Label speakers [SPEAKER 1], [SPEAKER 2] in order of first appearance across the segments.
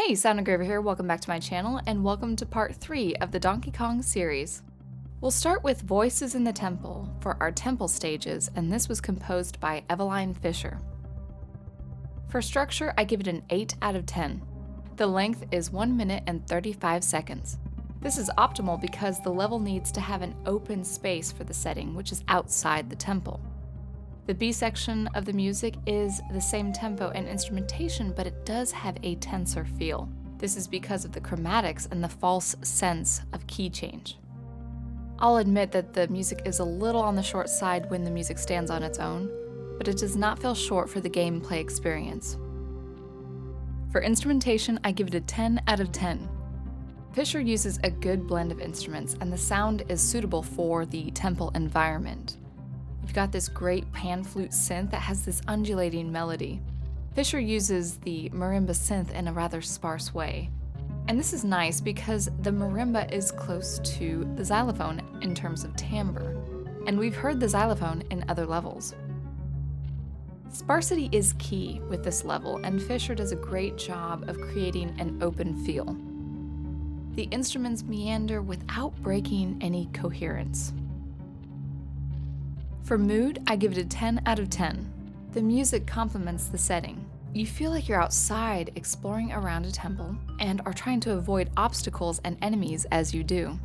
[SPEAKER 1] Hey, Sound Engraver here, welcome back to my channel, and welcome to part 3 of the Donkey Kong series. We'll start with Voices in the Temple for our temple stages, and this was composed by Eveline Fischer. For structure, I give it an 8 out of 10. The length is 1 minute and 35 seconds. This is optimal because the level needs to have an open space for the setting, which is outside the temple. The B section of the music is the same tempo and instrumentation, but it does have a tenser feel. This is because of the chromatics and the false sense of key change. I'll admit that the music is a little on the short side when the music stands on its own, but it does not feel short for the gameplay experience. For instrumentation, I give it a 10 out of 10. Fischer uses a good blend of instruments, and the sound is suitable for the temple environment. You've got this great pan flute synth that has this undulating melody. Fischer uses the marimba synth in a rather sparse way. And this is nice because the marimba is close to the xylophone in terms of timbre, and we've heard the xylophone in other levels. Sparsity is key with this level, and Fischer does a great job of creating an open feel. The instruments meander without breaking any coherence. For mood, I give it a 10 out of 10. The music complements the setting. You feel like you're outside exploring around a temple and are trying to avoid obstacles and enemies as you do.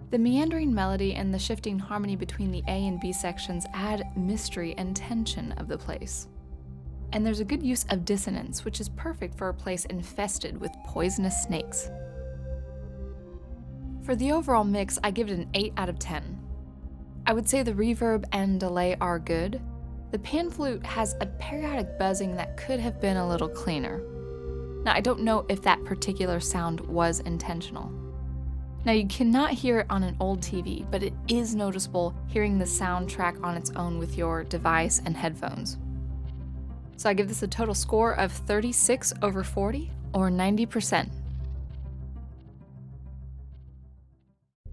[SPEAKER 1] The meandering melody and the shifting harmony between the A and B sections add mystery and tension of the place. And there's a good use of dissonance, which is perfect for a place infested with poisonous snakes. For the overall mix, I give it an 8 out of 10. I would say the reverb and delay are good. The pan flute has a periodic buzzing that could have been a little cleaner. Now, I don't know if that particular sound was intentional. Now, you cannot hear it on an old TV, but it is noticeable hearing the soundtrack on its own with your device and headphones. So I give this a total score of 36 over 40, or 90%.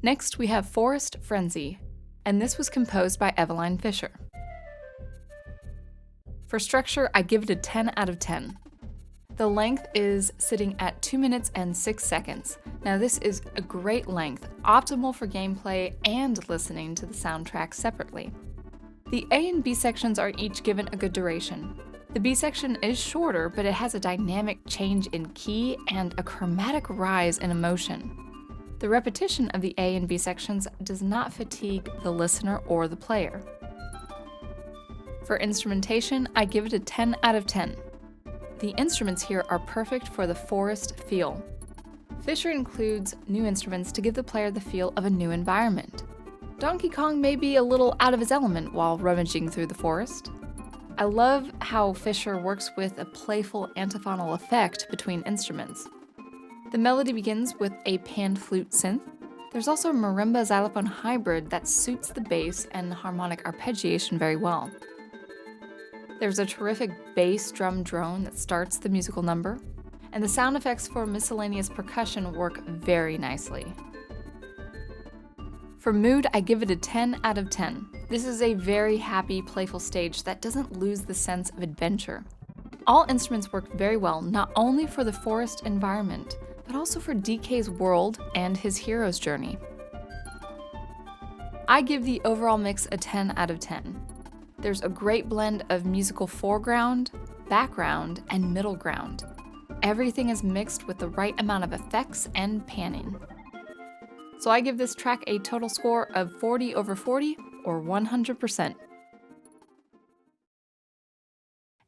[SPEAKER 1] Next, we have Forest Frenzy, and this was composed by Eveline Fischer. For structure, I give it a 10 out of 10. The length is sitting at 2 minutes and 6 seconds. Now this is a great length, optimal for gameplay and listening to the soundtrack separately. The A and B sections are each given a good duration. The B section is shorter, but it has a dynamic change in key and a chromatic rise in emotion. The repetition of the A and B sections does not fatigue the listener or the player. For instrumentation, I give it a 10 out of 10. The instruments here are perfect for the forest feel. Fischer includes new instruments to give the player the feel of a new environment. Donkey Kong may be a little out of his element while rummaging through the forest. I love how Fischer works with a playful antiphonal effect between instruments. The melody begins with a pan flute synth. There's also a marimba xylophone hybrid that suits the bass and harmonic arpeggiation very well. There's a terrific bass drum drone that starts the musical number, and the sound effects for miscellaneous percussion work very nicely. For mood, I give it a 10 out of 10. This is a very happy, playful stage that doesn't lose the sense of adventure. All instruments work very well, not only for the forest environment, but also for DK's world and his hero's journey. I give the overall mix a 10 out of 10. There's a great blend of musical foreground, background, and middle ground. Everything is mixed with the right amount of effects and panning. So I give this track a total score of 40 over 40, or 100%.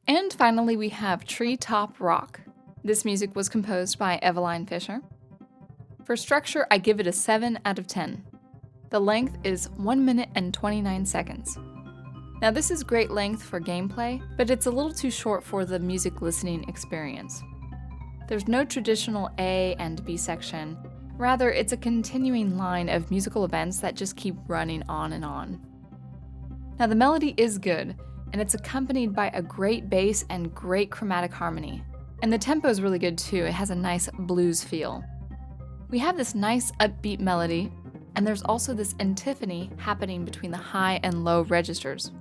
[SPEAKER 1] And finally, we have Treetop Rock. This music was composed by Eveline Fischer. For structure, I give it a 7 out of 10. The length is 1 minute and 29 seconds. Now this is great length for gameplay, but it's a little too short for the music listening experience. There's no traditional A and B section. Rather, it's a continuing line of musical events that just keep running on and on. Now the melody is good, and it's accompanied by a great bass and great chromatic harmony. And the tempo is really good too, it has a nice blues feel. We have this nice upbeat melody, and there's also this antiphony happening between the high and low registers.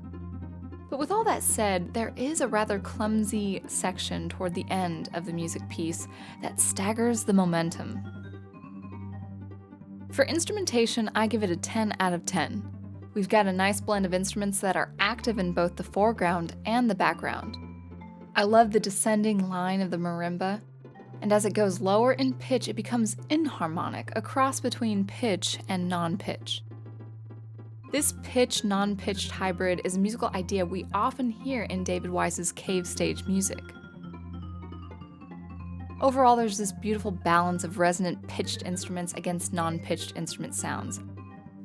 [SPEAKER 1] But with all that said, there is a rather clumsy section toward the end of the music piece that staggers the momentum. For instrumentation, I give it a 10 out of 10. We've got a nice blend of instruments that are active in both the foreground and the background. I love the descending line of the marimba, and as it goes lower in pitch, it becomes inharmonic, a cross between pitch and non-pitch. This pitch-non-pitched hybrid is a musical idea we often hear in David Wise's cave stage music. Overall, there's this beautiful balance of resonant pitched instruments against non-pitched instrument sounds.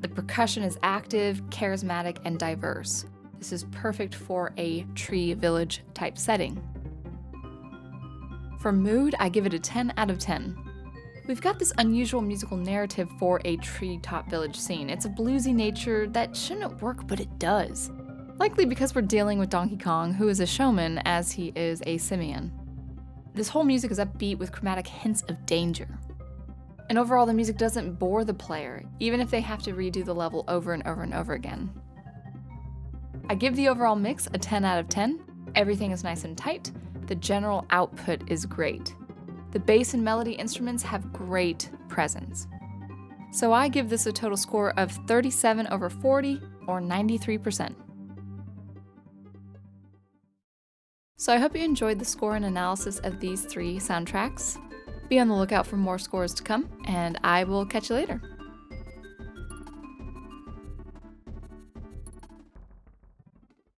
[SPEAKER 1] The percussion is active, charismatic, and diverse. This is perfect for a tree village type setting. For mood, I give it a 10 out of 10. We've got this unusual musical narrative for a treetop village scene. It's a bluesy nature that shouldn't work, but it does. Likely because we're dealing with Donkey Kong, who is a showman as he is a simian. This whole music is upbeat with chromatic hints of danger. And overall, the music doesn't bore the player, even if they have to redo the level over and over and over again. I give the overall mix a 10 out of 10. Everything is nice and tight. The general output is great. The bass and melody instruments have great presence. So I give this a total score of 37 over 40, or 93%. So I hope you enjoyed the score and analysis of these 3 soundtracks. Be on the lookout for more scores to come, and I will catch you later.